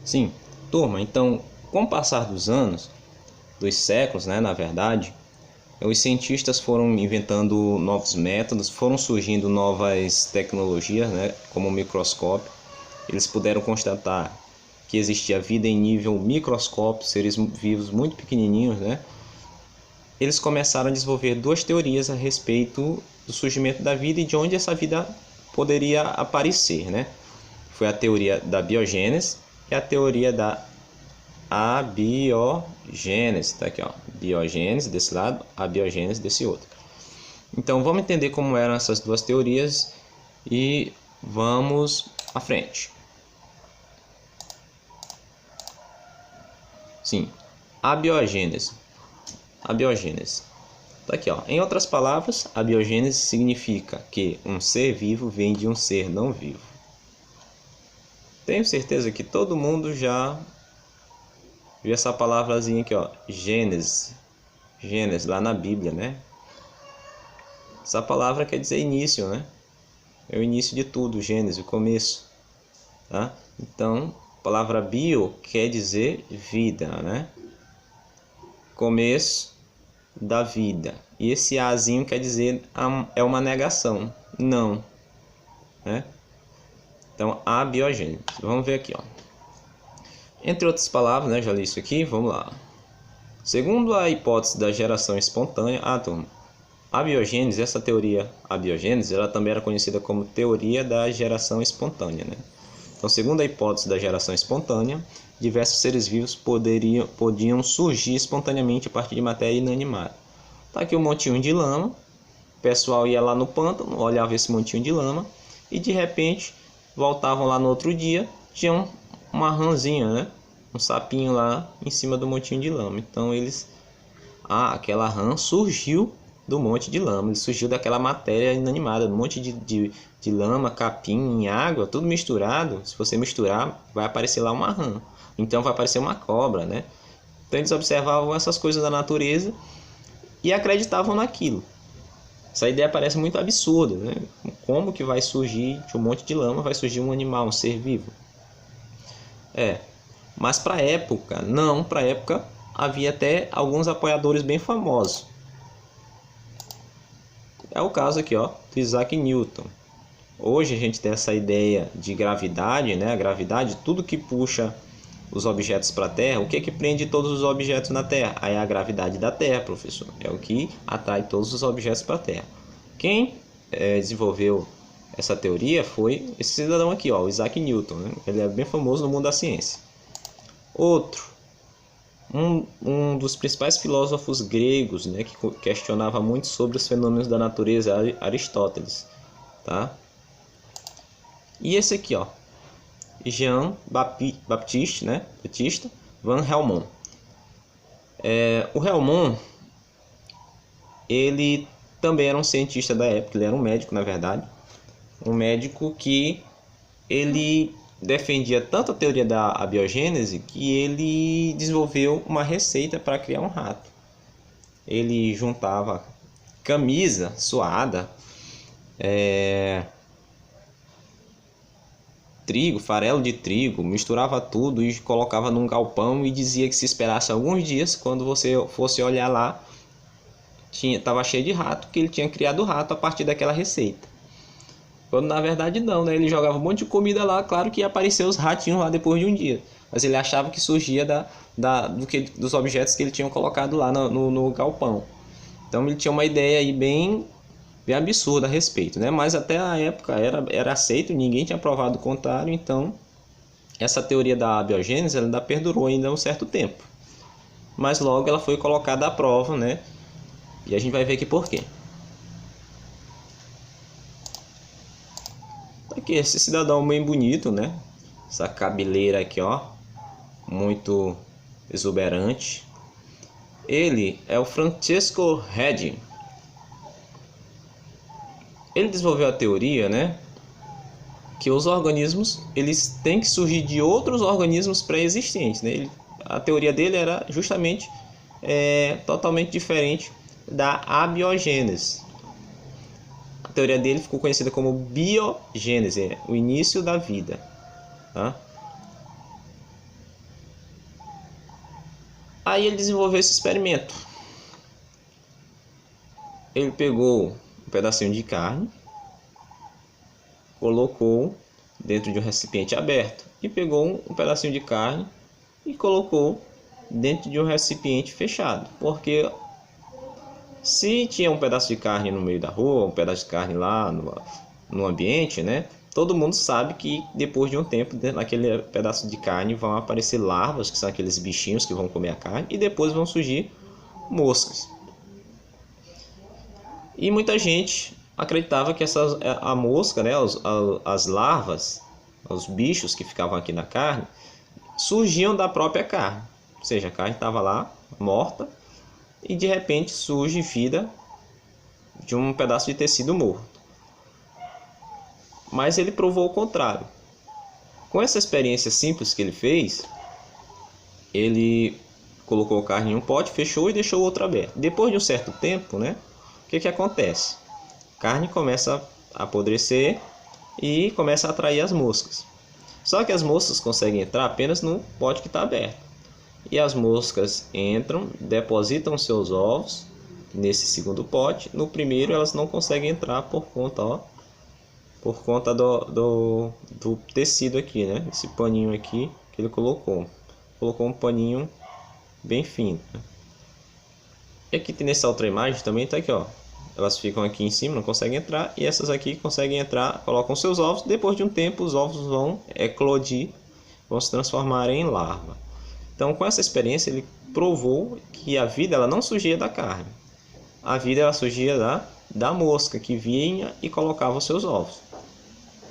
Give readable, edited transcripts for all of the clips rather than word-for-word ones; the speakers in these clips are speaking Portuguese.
Sim, turma, então, com o passar dos anos, dos séculos, né, na verdade, os cientistas foram inventando novos métodos, foram surgindo novas tecnologias, né, como o microscópio. Eles puderam constatar que existia vida em nível microscópio, seres vivos muito pequenininhos, né? Eles começaram a desenvolver duas teorias a respeito do surgimento da vida e de onde essa vida poderia aparecer, né? Foi a teoria da biogênese e a teoria da abiogênese. Tá aqui, ó, biogênese desse lado, abiogênese desse outro. Então vamos entender como eram essas duas teorias e vamos à frente. Sim, abiogênese. Abiogênese. Tá aqui, ó. Em outras palavras, a biogênese significa que um ser vivo vem de um ser não vivo. Tenho certeza que todo mundo já viu essa palavrazinha aqui, ó, Gênesis. Gênesis lá na Bíblia, né? Essa palavra quer dizer início, né? É o início de tudo, Gênesis, o começo, tá? Então, a palavra bio quer dizer vida, né? Começo da vida. E esse azinho quer dizer é uma negação, não, né? Então, a biogênese. Vamos ver aqui, ó. Entre outras palavras, né? Já li isso aqui, vamos lá. Segundo a hipótese da geração espontânea, turma, a biogênese, essa teoria, a biogênese, ela também era conhecida como teoria da geração espontânea, né? Então, segundo a hipótese da geração espontânea, diversos seres vivos podiam surgir espontaneamente a partir de matéria inanimada. Tá aqui um montinho de lama, o pessoal ia lá no pântano, olhava esse montinho de lama e de repente voltavam lá no outro dia, tinha uma rãzinha, né? Um sapinho lá em cima do montinho de lama. Então aquela rã surgiu do monte de lama, ele surgiu daquela matéria inanimada, um monte de lama, capim, água, tudo misturado. Se você misturar, vai aparecer lá uma rã. Então vai aparecer uma cobra, né? Então eles observavam essas coisas da natureza e acreditavam naquilo. Essa ideia parece muito absurda, né? Como que vai surgir de um monte de lama, vai surgir um animal, um ser vivo? Mas para a época, não, para a época havia até alguns apoiadores bem famosos. É o caso aqui, ó, do Isaac Newton. Hoje a gente tem essa ideia de gravidade, né? A gravidade, tudo que puxa os objetos para a Terra, o que é que prende todos os objetos na Terra? Aí é a gravidade da Terra, professor. É o que atrai todos os objetos para a Terra. Quem desenvolveu essa teoria foi esse cidadão aqui, ó, o Isaac Newton, né? Ele é bem famoso no mundo da ciência. Outro, um dos principais filósofos gregos, né, que questionava muito sobre os fenômenos da natureza, Aristóteles, tá? E esse aqui, ó, Jean Baptiste, né, Batista van Helmont. O Helmont, ele também era um cientista da época, ele era um médico, na verdade, um médico que ele defendia tanto a teoria da abiogênese que ele desenvolveu uma receita para criar um rato. Ele juntava camisa suada, trigo, farelo de trigo, misturava tudo e colocava num galpão e dizia que se esperasse alguns dias, quando você fosse olhar lá, estava cheio de rato, que ele tinha criado o rato a partir daquela receita. Quando na verdade não, né? Ele jogava um monte de comida lá, claro que ia aparecer os ratinhos lá depois de um dia. Mas ele achava que surgia dos objetos que ele tinha colocado lá no galpão. Então ele tinha uma ideia aí bem absurda a respeito, né? Mas até a época era aceito, ninguém tinha provado o contrário, então essa teoria da abiogênese ela ainda perdurou ainda um certo tempo. Mas logo ela foi colocada à prova, né? E a gente vai ver aqui por quê. Aqui, esse cidadão bem bonito, né? Essa cabeleira aqui, ó, muito exuberante. Ele é o Francesco Redi. Ele desenvolveu a teoria, né, que os organismos eles têm que surgir de outros organismos pré-existentes, né? A teoria dele era justamente totalmente diferente da abiogênese. A teoria dele ficou conhecida como biogênese, o início da vida, tá? Aí ele desenvolveu esse experimento. Ele pegou um pedacinho de carne, colocou dentro de um recipiente aberto e pegou um pedacinho de carne e colocou dentro de um recipiente fechado, porque se tinha um pedaço de carne no meio da rua, um pedaço de carne lá no ambiente, né? Todo mundo sabe que depois de um tempo, naquele pedaço de carne vão aparecer larvas, que são aqueles bichinhos que vão comer a carne, e depois vão surgir moscas. E muita gente acreditava que a mosca, né, as larvas, os bichos que ficavam aqui na carne, surgiam da própria carne. Ou seja, a carne estava lá, morta, e de repente surge vida de um pedaço de tecido morto. Mas ele provou o contrário. Com essa experiência simples que ele fez, ele colocou a carne em um pote, fechou e deixou o outro aberto. Depois de um certo tempo, né, o que acontece? A carne começa a apodrecer e começa a atrair as moscas. Só que as moscas conseguem entrar apenas no pote que está aberto. E as moscas entram, depositam seus ovos nesse segundo pote. No primeiro elas não conseguem entrar por conta do tecido aqui, né? Esse paninho aqui que ele colocou um paninho bem fino, né? E aqui nessa outra imagem também está aqui, ó. Elas ficam aqui em cima, não conseguem entrar, e essas aqui conseguem entrar, colocam seus ovos. Depois de um tempo os ovos vão eclodir, vão se transformar em larva. Então, com essa experiência, ele provou que a vida ela não surgia da carne. A vida ela surgia da mosca, que vinha e colocava os seus ovos.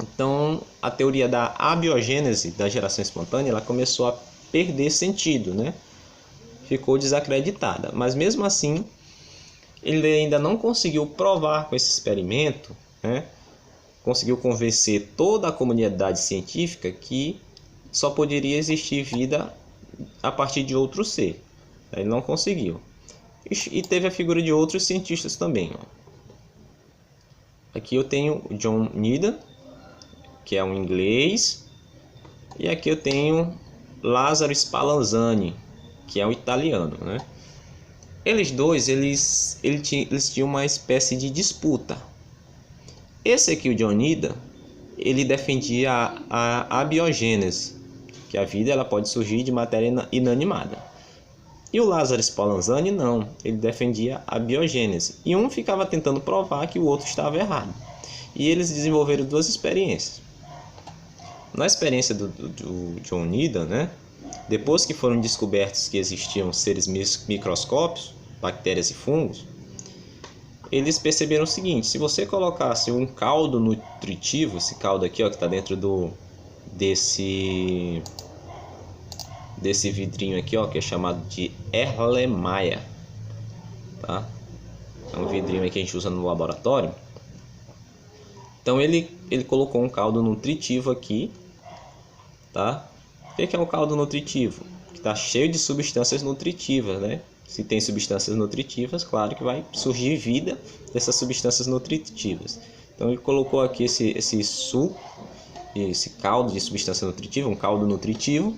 Então, a teoria da abiogênese, da geração espontânea, ela começou a perder sentido, né? Ficou desacreditada. Mas, mesmo assim, ele ainda não conseguiu provar com esse experimento, né? Conseguiu convencer toda a comunidade científica que só poderia existir vida a partir de outro ser. Ele não conseguiu. E teve a figura de outros cientistas também, ó. Aqui eu tenho o John Needham, que é um inglês, e aqui eu tenho Lazzaro Spallanzani, que é um italiano, né? Eles dois, eles tinham uma espécie de disputa. Esse aqui, o John Needham, ele defendia a abiogênese, que a vida ela pode surgir de matéria inanimada. E o Lazzaro Spallanzani não, ele defendia a biogênese. E um ficava tentando provar que o outro estava errado. E eles desenvolveram duas experiências. Na experiência do John Needham, né, depois que foram descobertos que existiam seres microscópicos, bactérias e fungos, eles perceberam o seguinte: se você colocasse um caldo nutritivo, esse caldo aqui, ó, que está dentro desse vidrinho aqui, ó, que é chamado de Erlenmeyer, tá? É um vidrinho aí que a gente usa no laboratório. Então ele colocou um caldo nutritivo aqui, tá? O que é um caldo nutritivo? Que está cheio de substâncias nutritivas, né? Se tem substâncias nutritivas, claro que vai surgir vida dessas substâncias nutritivas. Então ele colocou aqui esse suco, esse caldo de substância nutritiva, um caldo nutritivo,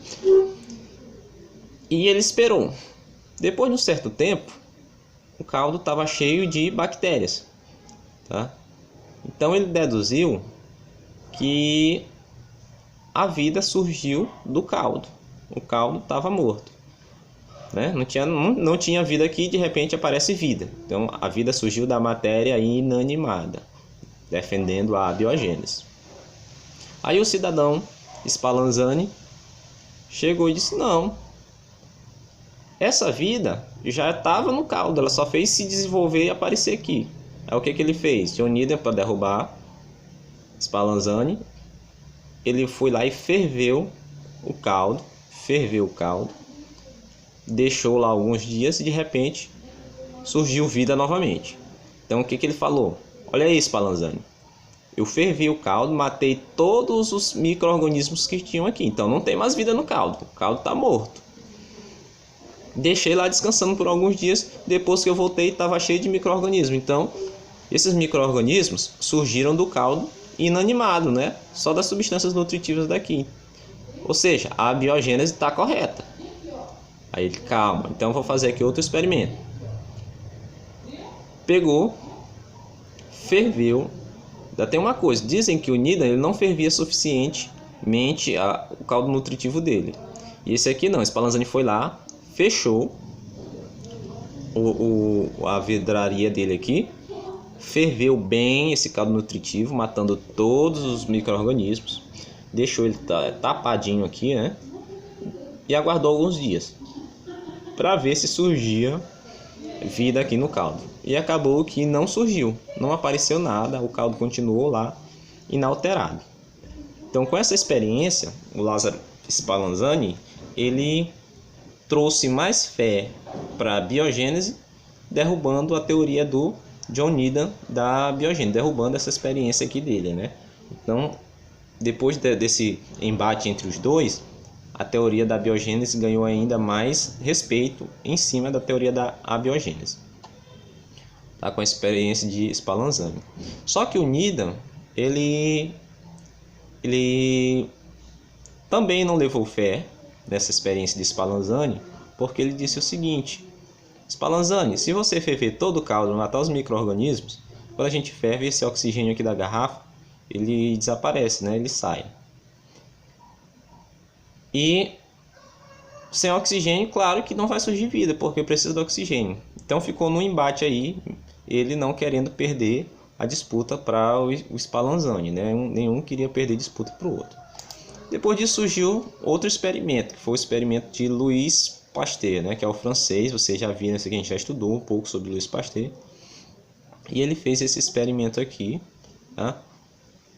e ele esperou. Depois de um certo tempo, o caldo estava cheio de bactérias, tá? Então ele deduziu que a vida surgiu do caldo. O caldo estava morto, né? Não tinha vida aqui, de repente aparece vida. Então a vida surgiu da matéria inanimada, defendendo a abiogênese. Aí o cidadão Spallanzani chegou e disse: não, essa vida já estava no caldo, ela só fez se desenvolver e aparecer aqui. Aí o que ele fez? John Needham, para derrubar Spallanzani, ele foi lá e ferveu o caldo, deixou lá alguns dias e de repente surgiu vida novamente. Então o que ele falou? Olha aí, Spallanzani, eu fervi o caldo, matei todos os micro-organismos que tinham aqui, então não tem mais vida no caldo, o caldo está morto. Deixei lá descansando por alguns dias, depois que eu voltei estava cheio de micro-organismos. Então esses micro-organismos surgiram do caldo inanimado, né? Só das substâncias nutritivas daqui. Ou seja, a biogênese está correta. Aí ele, calma, então eu vou fazer aqui outro experimento. Pegou, ferveu. Ainda tem uma coisa, dizem que o Needham ele não fervia suficientemente o caldo nutritivo dele. E esse aqui não, Spallanzani foi lá, fechou a vidraria dele aqui, ferveu bem esse caldo nutritivo, matando todos os micro-organismos, deixou ele tapadinho aqui, né? E aguardou alguns dias para ver se surgia vida aqui no caldo. E acabou que não surgiu, não apareceu nada, o caldo continuou lá inalterado. Então, com essa experiência, o Lázaro Spallanzani, ele trouxe mais fé para a biogênese, derrubando a teoria do John Needham da biogênese, derrubando essa experiência aqui dele, né? Então, depois desse embate entre os dois, a teoria da biogênese ganhou ainda mais respeito em cima da teoria da abiogênese. Tá, com a experiência de Spallanzani. Só que o Needham, ele também não levou fé nessa experiência de Spallanzani, porque ele disse o seguinte: Spallanzani, se você ferver todo o caldo, matar os micro-organismos, quando a gente ferve, esse oxigênio aqui da garrafa, ele desaparece, né? Ele sai. E sem oxigênio, claro que não vai surgir vida, porque precisa do oxigênio. Então ficou no embate aí, ele não querendo perder a disputa para o Spallanzani, né? Nenhum queria perder disputa para o outro. Depois disso surgiu outro experimento, que foi o experimento de Louis Pasteur, né? Que é o francês, vocês já viram isso aqui, a gente já estudou um pouco sobre Louis Pasteur. E ele fez esse experimento aqui, tá?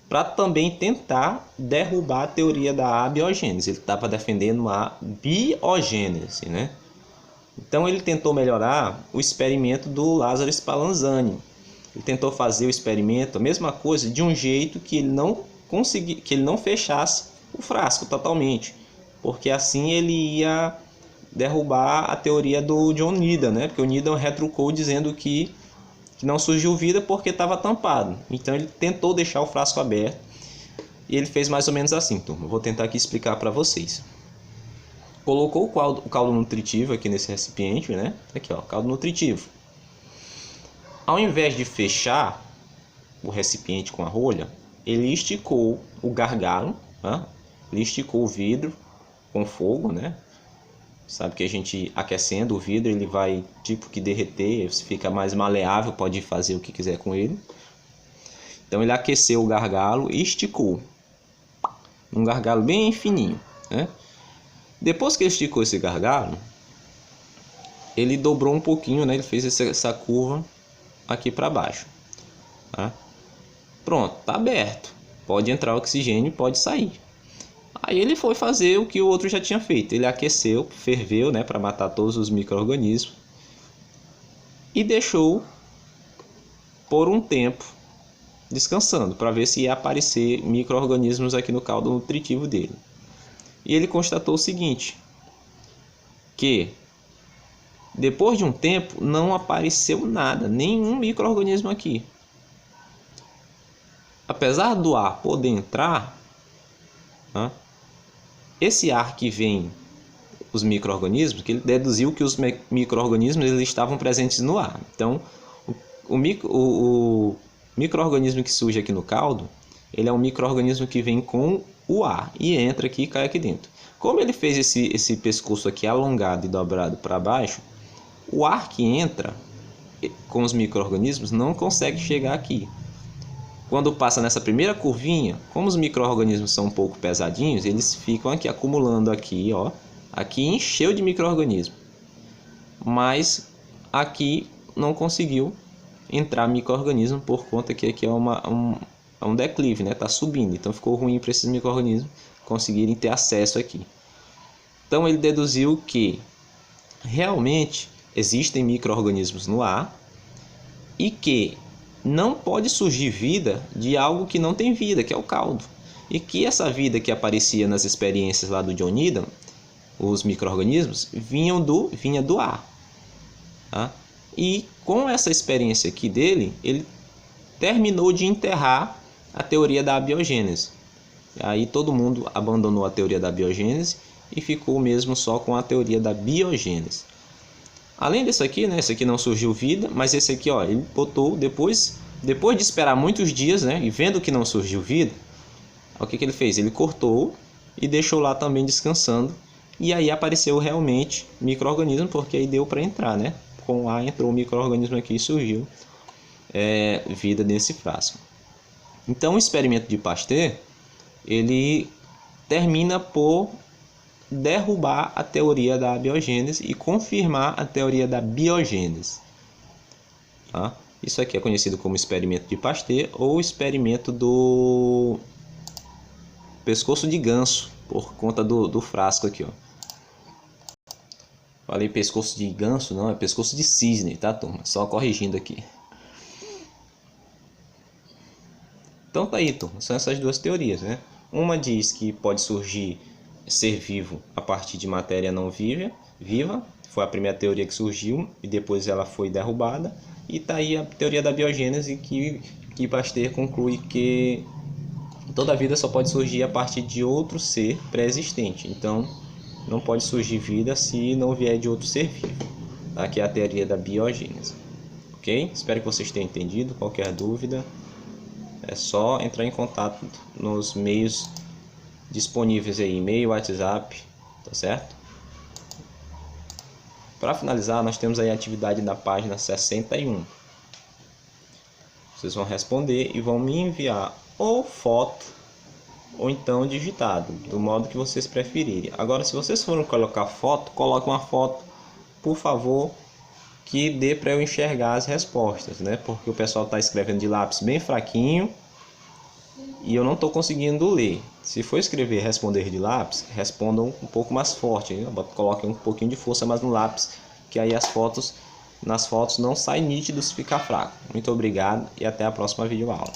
Para também tentar derrubar a teoria da abiogênese. Ele estava defendendo a biogênese, né? Então ele tentou melhorar o experimento do Lázaro Spallanzani. Ele tentou fazer o experimento, a mesma coisa, de um jeito que ele não fechasse o frasco totalmente, porque assim ele ia derrubar a teoria do John Needham, né? Porque o Needham retrucou dizendo que não surgiu vida porque estava tampado. Então ele tentou deixar o frasco aberto e ele fez mais ou menos assim, turma. Vou tentar aqui explicar para vocês. Colocou o caldo nutritivo aqui nesse recipiente, né? Aqui, ó, caldo nutritivo. Ao invés de fechar o recipiente com a rolha, ele esticou o gargalo, né? Ele esticou o vidro com fogo, né? Sabe que a gente aquecendo o vidro, ele vai tipo que derreter, fica mais maleável, pode fazer o que quiser com ele. Então ele aqueceu o gargalo e esticou. Um gargalo bem fininho, né? Depois que ele esticou esse gargalo, ele dobrou um pouquinho, né? Ele fez essa curva aqui para baixo, tá? Pronto, tá aberto. Pode entrar oxigênio, pode sair. Aí ele foi fazer o que o outro já tinha feito. Ele aqueceu, ferveu, né, para matar todos os micro-organismos e deixou por um tempo descansando para ver se ia aparecer micro-organismos aqui no caldo nutritivo dele. E ele constatou o seguinte, que depois de um tempo não apareceu nada, nenhum micro-organismo aqui. Apesar do ar poder entrar, né, esse ar que vem os micro-organismos, que ele deduziu que os micro-organismos eles estavam presentes no ar. Então, o micro-organismo que surge aqui no caldo, ele é um micro-organismo que vem com o ar e entra aqui e cai aqui dentro. Como ele fez esse pescoço aqui alongado e dobrado para baixo, o ar que entra com os micro-organismos não consegue chegar aqui. Quando passa nessa primeira curvinha, como os micro-organismos são um pouco pesadinhos, eles ficam aqui acumulando aqui, ó. Aqui encheu de micro-organismo. Mas aqui não conseguiu entrar micro-organismo por conta que aqui é um declive, né? Tá subindo, então ficou ruim para esses micro-organismos conseguirem ter acesso aqui. Então ele deduziu que realmente existem micro-organismos no ar e que não pode surgir vida de algo que não tem vida, que é o caldo. E que essa vida que aparecia nas experiências lá do John Needham, os micro-organismos, vinha do ar. Tá? E com essa experiência aqui dele, ele terminou de enterrar a teoria da abiogênese. Aí todo mundo abandonou a teoria da abiogênese e ficou mesmo só com a teoria da biogênese. Além desse aqui, né, esse aqui não surgiu vida, mas esse aqui, ó, ele botou depois de esperar muitos dias, né, e vendo que não surgiu vida, o que ele fez? Ele cortou e deixou lá também descansando, e aí apareceu realmente micro-organismo, porque aí deu para entrar, né? Com A entrou o micro-organismo aqui e surgiu vida nesse frasco. Então o experimento de Pasteur, ele termina por derrubar a teoria da abiogênese e confirmar a teoria da biogênese. Tá? Isso aqui é conhecido como experimento de Pasteur ou experimento do pescoço de ganso, por conta do frasco aqui, ó. Falei pescoço de ganso, não, é pescoço de cisne, tá, turma? Só corrigindo aqui. Então tá aí, turma, são essas duas teorias, né? Uma diz que pode surgir ser vivo a partir de matéria não viva, foi a primeira teoria que surgiu e depois ela foi derrubada. E tá aí a teoria da biogênese que Pasteur conclui que toda a vida só pode surgir a partir de outro ser pré-existente. Então não pode surgir vida se não vier de outro ser vivo. Aqui é a teoria da biogênese. Ok? Espero que vocês tenham entendido. Qualquer dúvida é só entrar em contato nos meios disponíveis aí, e-mail, WhatsApp, tá certo? Para finalizar, nós temos aí a atividade da página 61. Vocês vão responder e vão me enviar ou foto ou então digitado, do modo que vocês preferirem. Agora, se vocês forem colocar foto, coloque uma foto, por favor, que dê para eu enxergar as respostas, né? Porque o pessoal está escrevendo de lápis bem fraquinho e eu não estou conseguindo ler. Se for escrever responder de lápis, respondam um pouco mais forte, né? Coloquem um pouquinho de força mais no lápis, que aí nas fotos não sai nítido se ficar fraco. Muito obrigado e até a próxima videoaula.